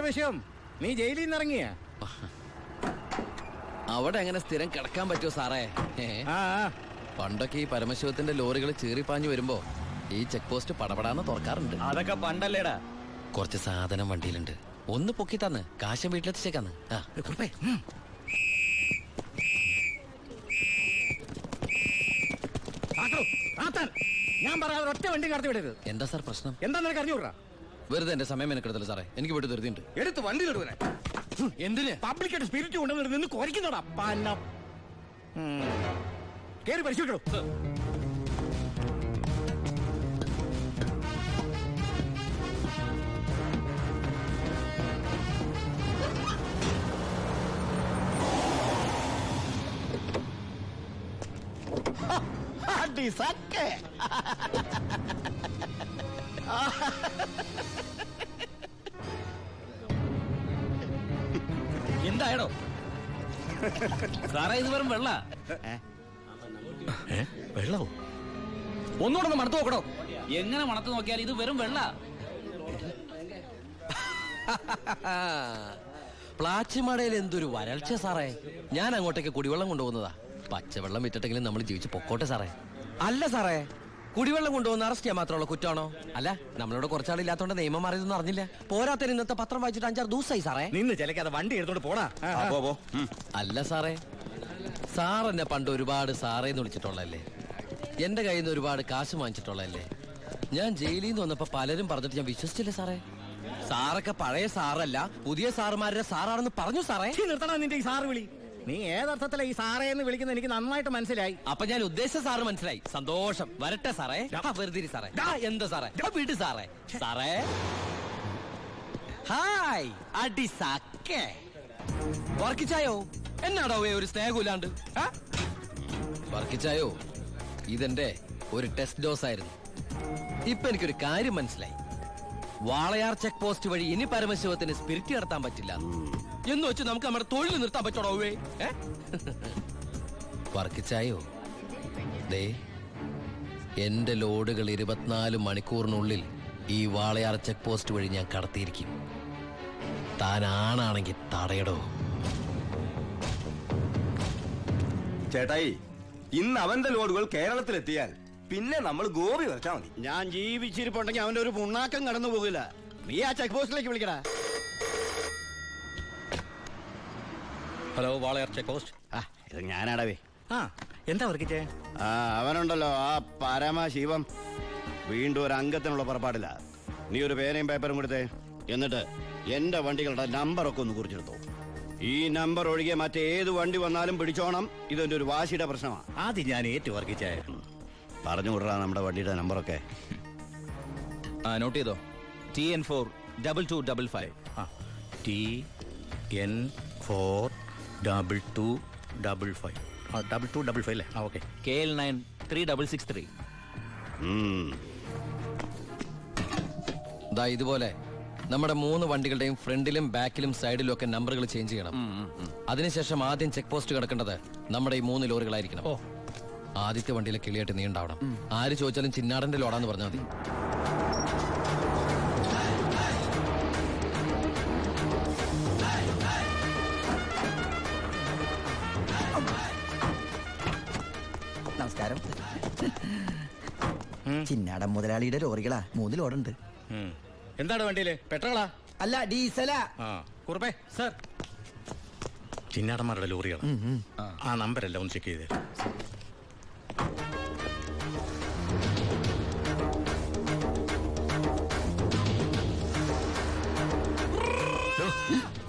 പരമശിവം, നീ ജയിലിൽ നിന്ന് ഇറങ്ങിയ? അവിടെ എങ്ങനെ സ്ഥിരം കിടക്കാൻ പറ്റുമോ സാറേ? പണ്ടൊക്കെ ഈ പരമശിവത്തിന്റെ ലോറികൾ ചീറിപ്പാഞ്ഞു വരുമ്പോ ഈ ചെക്ക് പോസ്റ്റ് പടപടാന്ന് തുറക്കാറുണ്ട്. അതൊക്കെ പണ്ടല്ലേടാ. കുറച്ച് സാധനം വണ്ടിയിലുണ്ട്, ഒന്ന് പൊക്കി തന്ന് കാശം വീട്ടിലെത്തിച്ചേക്കാന്ന്. ഞാൻ പറയാതെ ഒറ്റ വണ്ടി കടത്തി വിടരുത്. എന്താ സാർ പ്രശ്നം? എന്താ നിനക്ക് അറിഞ്ഞൂടാ? വെറുതെ എന്റെ സമയം മെനക്കെടുത്തല്ലോ സാറേ, എനിക്ക് വീട്ടിൽ ധൃതിയുണ്ട്. എടുത്ത് വണ്ടിയിലിടുവനെ. എന്തിന്? പബ്ലിക്കായിട്ട് സ്പിരിറ്റ് കൊണ്ടുവന്നിട്ട് നിന്ന് കുറയ്ക്കുന്നോടാ പന്നം. കേറി പരിശോധിക്കണോ? എന്തായടോ സാറേ, ഇത് വെറും വെള്ള. വെള്ളോ? ഒന്നുകൂടെ മണത്ത് നോക്കണോ? എങ്ങനെ മണത്ത് നോക്കിയാൽ ഇത് വെറും വെള്ള. പ്ലാച്ചിമടയിൽ എന്തൊരു വരൾച്ച സാറേ. ഞാൻ അങ്ങോട്ടേക്ക് കുടിവെള്ളം കൊണ്ടുപോകുന്നതാ. പച്ചവെള്ളം വിറ്റിട്ടെങ്കിലും നമ്മൾ ജീവിച്ച് പൊക്കോട്ടെ സാറേ. അല്ല സാറേ, കുടിവെള്ളം കൊണ്ടുപോകുന്ന അറസ്റ്റ് ചെയ്യാൻ മാത്രമുള്ള കുറ്റമാണോ? അല്ല, നമ്മളോട് കുറച്ചാളില്ലാത്തോണ്ട് നിയമം മാറിയതൊന്നും അറിഞ്ഞില്ല. പോരാത്തതിന് ഇന്നത്തെ പത്രം വായിച്ചിട്ട് 5-6 ദിവസമായി സാറേ. നിന്ന് ചിലക്കാതെ വണ്ടി എടുത്തോണ്ട് പോടാ. അല്ല സാറേ, സാർ എന്നെ പണ്ട് ഒരുപാട് സാറേന്ന് വിളിച്ചിട്ടുള്ളല്ലേ, എന്റെ കയ്യിൽ നിന്ന് ഒരുപാട് കാശ് വാങ്ങിച്ചിട്ടുള്ളല്ലേ. ഞാൻ ജയിലിൽ നിന്ന് വന്നപ്പോ പലരും പറഞ്ഞിട്ട് ഞാൻ വിശ്വസിച്ചില്ല സാറേ. സാറൊക്കെ പഴയ സാറല്ല, പുതിയ സാറുമാരുടെ സാറാണെന്ന് പറഞ്ഞു സാറേ. നിർത്തണം നിന്റെ ഈ സാറ് വിളി. നീ ഏതർത്ഥത്തിലാ ഈ സാറേ എന്ന് വിളിക്കുന്നത് എനിക്ക് നന്നായിട്ട് മനസ്സിലായി. അപ്പൊ ഞാൻ ഉദ്ദേശിച്ച സാറ് മനസ്സിലായി. സന്തോഷം. വരട്ടെ സാറേ. വെറുതെ സാറേ. എന്താ സാറേ? വിട് സാറേ. സാറേ ഹായ്. അടി സാക്കേ വർക്കിച്ചായോ? എന്നാടോ ഒരു സ്നേഹമില്ലാണ്ട്? വർക്കിച്ചായോ, ഇതെന്റെ ഒരു ടെസ്റ്റ് ഡോസ് ആയിരുന്നു. ഇപ്പൊ എനിക്കൊരു കാര്യം മനസ്സിലായി. വാളയാർ ചെക്ക് പോസ്റ്റ് വഴി ഇനി പരമശിവത്തിന് സ്പിരിറ്റ് നടത്താൻ പറ്റില്ല എന്ന് വെച്ച് നമുക്ക് നമ്മുടെ തൊഴിൽ നിർത്താൻ പറ്റണോ? വർക്കിച്ചായോ, ദേ എന്റെ ലോഡുകൾ 24 മണിക്കൂറിനുള്ളിൽ ഈ വാളയാർ ചെക്ക് പോസ്റ്റ് വഴി ഞാൻ കടത്തിയിരിക്കും. താൻ ആണാണെങ്കിൽ തടയടോ. ചേട്ടായി, ഇന്ന് അവന്റെ ലോഡുകൾ കേരളത്തിലെത്തിയാൽ പിന്നെ നമ്മൾ ഗോപി വരച്ചാ മതി. ഞാൻ ജീവിച്ചിരിപ്പുണ്ടെങ്കിൽ അവന്റെ ഒരു പുണ്ണാക്കം കടന്നു പോകില്ല. നീ ആ ചെക്ക് പോസ്റ്റിലേക്ക് വിളിക്കടാ. Hello, Walayar check post. ഇത് ഞാനാടവേ. എന്താ വർക്കിച്ചേ? അവനുണ്ടല്ലോ ആ പരമശിവം, വീണ്ടും ഒരു അംഗത്തിനുള്ള പുറപ്പാടില്ല. നീ ഒരു പേനയും പേപ്പറും കൊടുത്തേ. എന്നിട്ട് എന്റെ വണ്ടികളുടെ നമ്പറൊക്കെ ഒന്ന് കുറിച്ചെടുത്തോ. ഈ നമ്പർ ഒഴികെ മറ്റേത് വണ്ടി വന്നാലും പിടിച്ചോണം. ഇതെന്റെ ഒരു വാശിയുടെ പ്രശ്നമാണ്. ആദ്യം ഞാൻ ഏറ്റു വർക്കിച്ചേ. പറഞ്ഞു വിടറാ നമ്മുടെ വണ്ടിയുടെ നമ്പറൊക്കെ. നോട്ട് ചെയ്തോ. TN4 2255. TN4 2255. 2255 അല്ലേ? ഓക്കെ. KL9 3663. ഇതുപോലെ നമ്മുടെ 3 വണ്ടികളുടെയും ഫ്രണ്ടിലും ബാക്കിലും സൈഡിലും ഒക്കെ നമ്പറുകൾ ചേഞ്ച് ചെയ്യണം. അതിനുശേഷം ആദ്യം ചെക്ക് പോസ്റ്റ് കിടക്കേണ്ടത് നമ്മുടെ ഈ 3 ലോറികളായിരിക്കണം. ആദ്യത്തെ വണ്ടിയിലെ കിളിയായിട്ട് നീ ഉണ്ടാവണം. ആര് ചോദിച്ചാലും ചിന്നാടന്റെ ലോഡാന്ന് പറഞ്ഞാൽ മതി. നമസ്കാരം. ചിന്നാടൻ മുതലാളിയുടെ ലോറികളാ, 3 ലോഡുണ്ട്. എന്താണ് വണ്ടിയില്? പെട്രോളാ? അല്ല, ഡീസലാ. കുറുപ്പേ സർ, ചിന്നാടന്മാരുടെ ലോറികളാ. ആ നമ്പരല്ല ഒന്ന് ചെക്ക് ചെയ്തേ.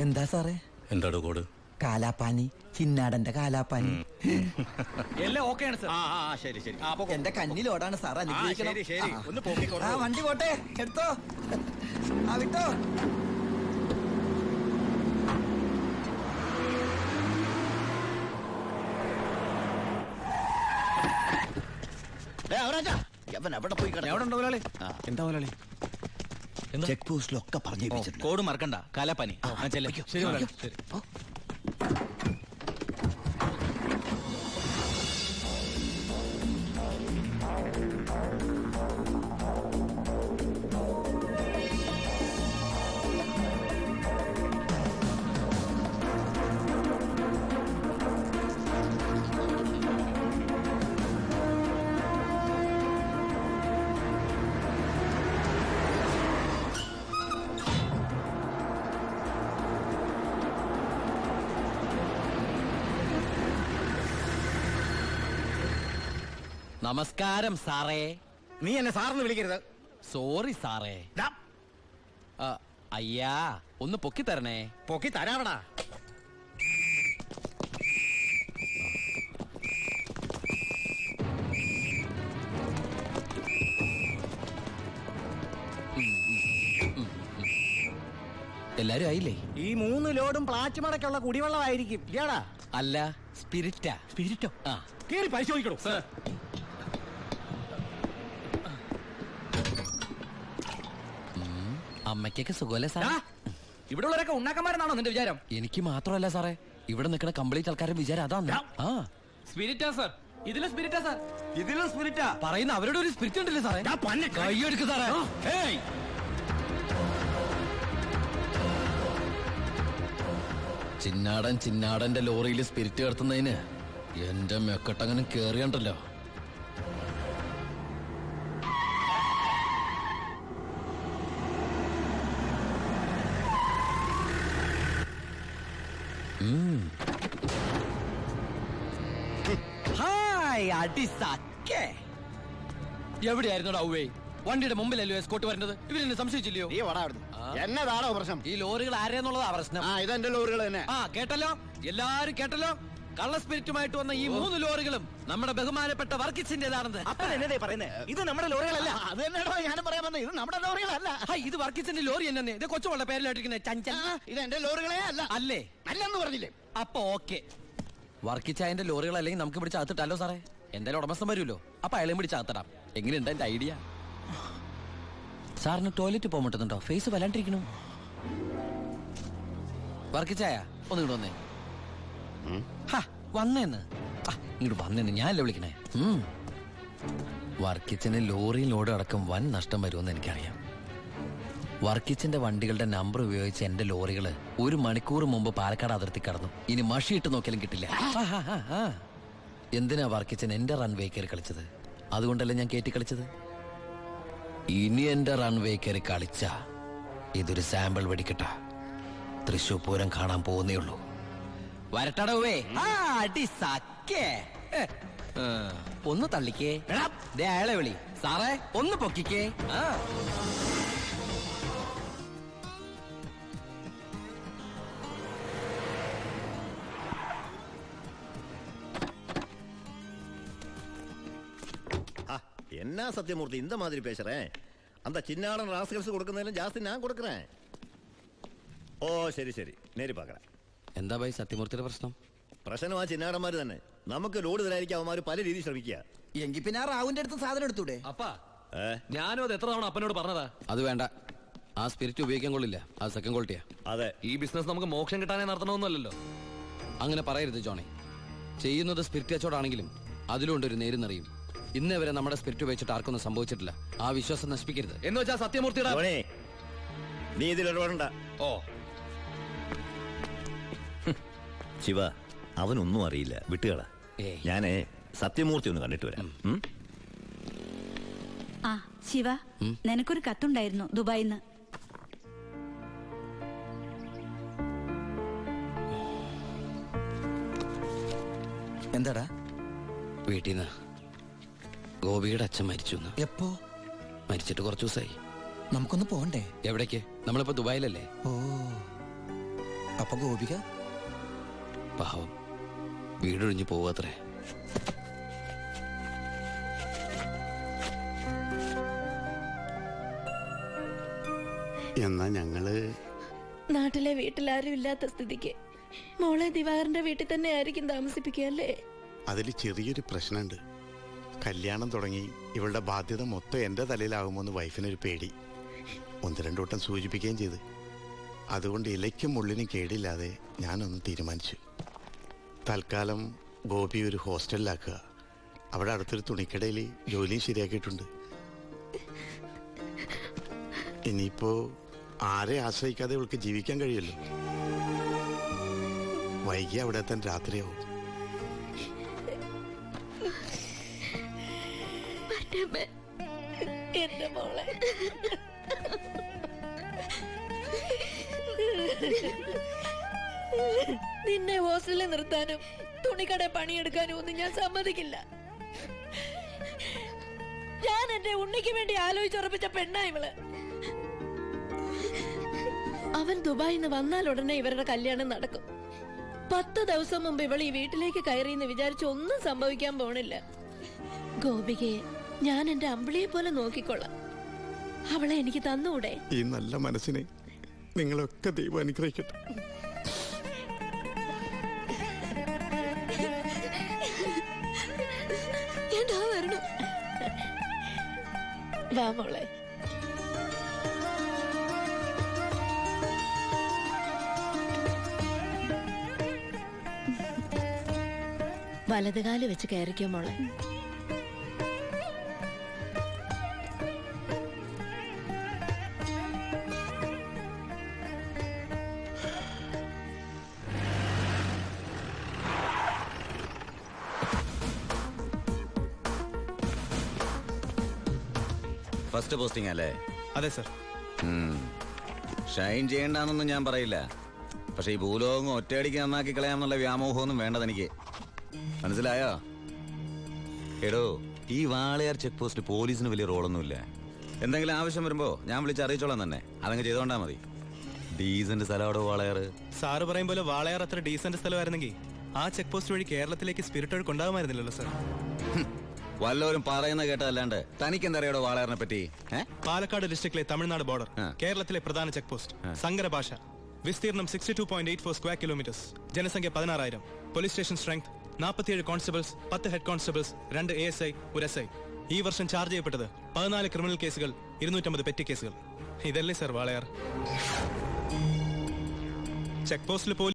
എന്താ സാറേ? എന്താടോ കോഡ്? കാലാപ്പാനി, ചിന്നാടന്റെ കാലാപ്പാനി. എല്ലാം ഓക്കെയാണ് സാർ. ശരി ശരി. എന്റെ കന്നിലോടാണ് സാർ, അനുഗ്രഹിക്കണം. ഒന്ന് പോക്കിക്കോ. വണ്ടി പോട്ടെ, എടുത്തോ. വിട്ടോ. അവിടെ പോയി എവിടെ ഉണ്ടോ മുതലാളി? എന്താ മുതലാളി? ചെക്ക് പോസ്റ്റിലൊക്കെ പറഞ്ഞു. കോഡ് മറക്കണ്ട. കാലാപ്പാനി. ശരി മുതലാളി, ശരി. നമസ്കാരം സാറേ. നീ എന്നെ സാറിന് വിളിക്കരുത്. സോറി സാറേ. ദാ, അയ്യാ ഒന്ന് പൊക്കി തരണേ. പൊക്കി തരാവടാ. എല്ലാരും ആയില്ലേ? ഈ 3 ലോഡും പ്ലാച്ചുമടക്കുള്ള കുടിവെള്ളമായിരിക്കും ഇയാടാ. അല്ല, സ്പിരിറ്റാ. സ്പിരിറ്റോ? ആ, കേറി പരിശോധിക്കണോ? അമ്മയ്ക്കൊക്കെ സുഖമല്ലേ സാറേ? ഇവിടെ ഉള്ളവരൊക്കെ ഉണ്ണാക്കന്മാരെന്നാണോ നിന്റെ വിചാരം? എനിക്ക് മാത്രമല്ല സാറേ, ഇവിടെ നിൽക്കുന്ന കംപ്ലീറ്റ് ആൾക്കാരുടെ വിചാരം അതാണ്. ആ, സ്പിരിറ്റാ സാർ, ഇതിലും സ്പിരിറ്റാ സാർ. ഇതിലും സ്പിരിറ്റാ പറയുന്ന അവരുടെ ഒരു സ്പിരിറ്റ് ഉണ്ടല്ലേ സാറേ? കൈയെടുക്ക് സാറേ. ഏയ്, ചിന്നാടന്റെ ലോറിയിൽ സ്പിരിറ്റ് കടത്തുന്നതിന് എന്റെ മെക്കട്ടങ്ങനെ കേറിയണ്ടല്ലോ. ഹായ്, അടി സക്കേ. എവിടെയായിരുന്നു ഔവേ? വണ്ടിയുടെ മുമ്പിലല്ലോ എസ്കോട്ട് വരുന്നത്. ഇവരെന്നെ സംശയിച്ചില്ലയോ? നീ വടാ അവിടുന്ന്. എന്നതാണോ പ്രശ്നം? ഈ ലോറികൾ ആരെന്നുള്ളതാ പ്രശ്നം. ഇതെന്റെ ലോറികൾ തന്നെ. കേട്ടല്ലോ, എല്ലാരും കേട്ടല്ലോ. കള്ള സ്പിരിറ്റുമായിട്ട് വന്ന ഈ 3 ലോറികളും നമ്മുടെ ബഹുമാനപ്പെട്ട വർക്കിച്ചിന്റേതാണെന്ന്. എന്നതേ പറയുന്നേ? ഇത് നമ്മുടെ ലോറികളല്ല. അത് തന്നെയാണോ ഞാനും പറയാൻ വന്നത്. ഇത് നമ്മുടെ ലോറികളല്ല. ഇത് വർക്കിച്ചിന്റെ ലോറി എന്നെ. ഇത് കൊച്ചുവളുടെ പേരിലായിട്ടിരിക്കുന്നത് ചഞ്ചൽ. ഇത് എന്റെ ലോറികളെ അല്ല. അല്ലേ? അല്ലെന്ന് പറഞ്ഞില്ലേ? അപ്പൊ ഓക്കെ. വർക്കിച്ചായന്റെ ലോറികൾ അല്ലെങ്കിൽ നമുക്ക് പിടിച്ച് അകത്തിട്ടല്ലോ സാറേ. എന്തായാലും ഉടമസ്ഥൻ വരുമല്ലോ. അപ്പൊ അയാളെയും പിടിച്ച് അകത്തിടാം. എങ്ങനെയുണ്ട് എന്റെ ഐഡിയ? സാറിന് ടോയ്ലറ്റ് പോകാൻ പറ്റുന്നുണ്ടോ? ഫേസ് വല്ലാണ്ടിരിക്കണു. വർക്കിച്ചായ ഒന്ന് ഇങ്ങോട്ട് വന്നേ. വന്നേന്ന് ഇങ്ങോട്ട് വന്നേന്ന്. ഞാനല്ലേ വിളിക്കണേ. വർക്കിച്ചന് ലോറി ലോഡ് അടക്കം വൻ നഷ്ടം വരുമെന്ന് എനിക്കറിയാം. വർക്കിച്ചിന്റെ വണ്ടികളുടെ നമ്പർ ഉപയോഗിച്ച് എന്റെ ലോറികള് 1 മണിക്കൂർ മുമ്പ് പാലക്കാട് അതിർത്തി കടന്നു. ഇനി മഷിയിട്ട് നോക്കിയാലും കിട്ടില്ല. എന്തിനാ വർക്കിച്ചൻ എന്റെ റൺവേ കയറി കളിച്ചത്? അതുകൊണ്ടല്ലേ ഞാൻ കയറ്റി കളിച്ചത്. ഇനി എന്റെ റൺവേ കയറി കളിച്ച ഇതൊരു സാമ്പിൾ വെടിക്കട്ട. തൃശൂർ പൂരം കാണാൻ പോകുന്നേ ഉള്ളൂ. വരട്ടടവേ. ഒന്ന് തള്ളിക്കേ. അയാളെ വിളി. സാറേ ഒന്ന് പൊക്കിക്കേ. என்ன சத்தியமூர்த்தி இந்த மாதிரி பேசுறேன்? அந்த சின்னாடன் ராஸ்கல்ஸ் கொடுക്കുന്നതിലും ജാസ്തി ഞാൻ കൊടുക്കறேன். ഓ ശരി ശരി, നേരി പാക്കറേൻ. എന്താ ഭായി സത്യമൂർത്തിയുടെ പ്രശ്നം? പ്രശ്നം ആ ചിന്നാടന്മാര് തന്നെ. നമുക്ക് ലോഡ് തരായിരിക്കും അവന്മാര് പല രീതിയിൽ ശ്രമിക്കുക. എങ്കിൽ പിന്നെ ആ റാവുന്റെ അടുത്ത് സാധനം എടുത്തൂടെ? അപ്പാ, ഞാനും അത് എത്ര തവണ അപ്പനോട് പറഞ്ഞതാ. അത് വേണ്ട. ആ സ്പിരിറ്റ് ഉപയോഗിക്കാൻ കൊള്ളില്ല. അത് സെക്കൻഡ് ക്വാളിറ്റിയാ. അതെ, ഈ ബിസിനസ് നമുക്ക് മോക്ഷം കിട്ടാനേ നടത്തണമെന്നല്ലോ. അങ്ങനെ പറയരുത് ജോണി. ചെയ്യുന്നത് സ്പിരിറ്റ് കച്ചവടാണെങ്കിലും അതിലുണ്ട് ഒരു നേരുന്നറിയും. ഇന്നേ വരെ നമ്മുടെ സ്പിരിറ്റ് ഉപയോഗിച്ചിട്ട് ആർക്കൊന്നും സംഭവിച്ചിട്ടില്ല. ആ വിശ്വാസം നശിപ്പിക്കരുത്. എന്ന് വെച്ചാ സത്യമൂർത്തിയുടെ നീ ഇതിൽ ഇടപെടണ്ട. ഓ ശിവ, അവനൊന്നും അറിയില്ല, വിട്ടുകള. ഞാനേ സത്യമൂർത്തി ഒന്ന് കണ്ടിട്ട് വരാം. ശിവ, നിനക്കൊരു കത്തുണ്ടായിരുന്നു ദുബായിന്ന്. എന്താടാ? വീട്ടിന്ന് ഗോപിയുടെ അച്ഛൻ മരിച്ചു. എപ്പോ? മരിച്ചിട്ട് കുറച്ചു ദിവസമായി. നമുക്കൊന്ന് പോണ്ടേ? എവിടേക്ക്? നമ്മളിപ്പോ ദുബായിലല്ലേ. ഓ, അപ്പൊ ഗോപിക പാവം വീടൊഴിഞ്ഞു പോവാത്രേ. എന്നാ ഞങ്ങള് നാട്ടിലെ വീട്ടിലാരും ഇല്ലാത്ത സ്ഥിതിക്ക് മോളെ ദിവാകരന്റെ വീട്ടിൽ തന്നെ ആയിരിക്കും താമസിപ്പിക്കുക അല്ലേ? അതിൽ ചെറിയൊരു പ്രശ്നമുണ്ട്. കല്യാണം തുടങ്ങി ഇവളുടെ ബാധ്യത മൊത്തം എൻ്റെ തലയിലാകുമോന്ന് വൈഫിനൊരു പേടി. 1-2 വട്ടം സൂചിപ്പിക്കുകയും ചെയ്ത്. അതുകൊണ്ട് ഇലയ്ക്കും മുള്ളിനും കേടില്ലാതെ ഞാനൊന്ന് തീരുമാനിച്ചു. തൽക്കാലം ഗോപി ഒരു ഹോസ്റ്റലിലാക്കുക. അവിടെ അടുത്തൊരു തുണിക്കടയിൽ ജോലിയും ശരിയാക്കിയിട്ടുണ്ട്. ഇനിയിപ്പോ ആരെ ആശ്രയിക്കാതെ ഇവൾക്ക് ജീവിക്കാൻ കഴിയുമല്ലോ. വൈകി അവിടെ എത്താൻ രാത്രിയാവും. എന്റെ മോളെ നിന്നെ ഹോസ്റ്റലിൽ നിർത്താനും തുണിക്കട പണിയെടുക്കാനും ഒന്നും ഞാൻ സമ്മതിക്കില്ല. എന്റെ ഉണ്ണിക്ക് വേണ്ടി ആലോചിച്ചുറപ്പിച്ച പെണ്ണാ ഇവള്. അവൻ ദുബായിൽ നിന്ന് വന്നാൽ ഉടനെ ഇവരുടെ കല്യാണം നടക്കും. 10 ദിവസം മുമ്പ് ഇവൾ ഈ വീട്ടിലേക്ക് കയറിയെന്ന് വിചാരിച്ച് ഒന്നും സംഭവിക്കാൻ പോണില്ല. ഗോപികയെ ഞാൻ എന്റെ അമ്പിളിയെ പോലെ നോക്കിക്കൊള്ളാം. അവളെ എനിക്ക് തന്നൂടെ? ഈ നല്ല മനസ്സിനെ നിങ്ങളൊക്കെ ദൈവം അനുഗ്രഹിക്കട്ടെ. വാ മോളെ. വലതുകാല് വെച്ച് കയറിക്കോ മോളെ. ഫസ്റ്റ് പോസ്റ്റിംഗ് അല്ലേ? അതെ സർ. ഷൈൻ ചെയ്യണ്ടെന്നൊന്നും ഞാൻ പറയില്ല. പക്ഷെ ഈ ഭൂലോകം ഒറ്റയടിക്ക് നന്നാക്കി കളയാമെന്നുള്ള വ്യാമോഹമൊന്നും വേണ്ടതെനിക്ക്. മനസ്സിലായോ? എടോ, ഈ വാളയാർ ചെക്ക് പോസ്റ്റ് പോലീസിന് വലിയ റോളൊന്നുമില്ല. എന്തെങ്കിലും ആവശ്യം വരുമ്പോ ഞാൻ വിളിച്ച് അറിയിച്ചോളാം തന്നെ. അതങ്ങ് ചെയ്തോണ്ടാ മതി. ഡീസന്റ് സ്ഥലമാടോ വാളയാർ. സാറ് പറയും പോലെ വാളയാർ അത്ര ഡീസന്റ് സ്ഥലമായിരുന്നെങ്കിൽ ആ ചെക്ക് പോസ്റ്റ് വഴി കേരളത്തിലേക്ക് സ്പിരിറ്റ് ഒഴുക്ക് ഉണ്ടാകുമായിരുന്നില്ലല്ലോ സർ. വല്ലവരും പറയുന്ന കേട്ടതല്ലാണ്ട് തനിക്ക് എന്തറിയാടോ വാളയാറിനെ പറ്റി? പാലക്കാട് ഡിസ്ട്രിക്റ്റിലെ തമിഴ്നാട് ബോർഡർ, കേരളത്തിലെ പ്രധാന ചെക്ക് പോസ്റ്റ്, സങ്കര ഭാഷ, വിസ്തീർണം 62.84 സ്ക്വയർ കിലോമീറ്റേഴ്സ്, ജനസംഖ്യ 16,000, police station strength 47 constables, 10 head constables, 2 ASI, 1 SI. ഈ വർഷം ചാർജ് ചെയ്യപ്പെട്ടത് 14 ക്രിമിനൽ കേസുകൾ, 250 പെറ്റി കേസുകൾ. ഇതല്ലേ സർ വാളയാർ ചെക്ക് പോസ്റ്റിൽ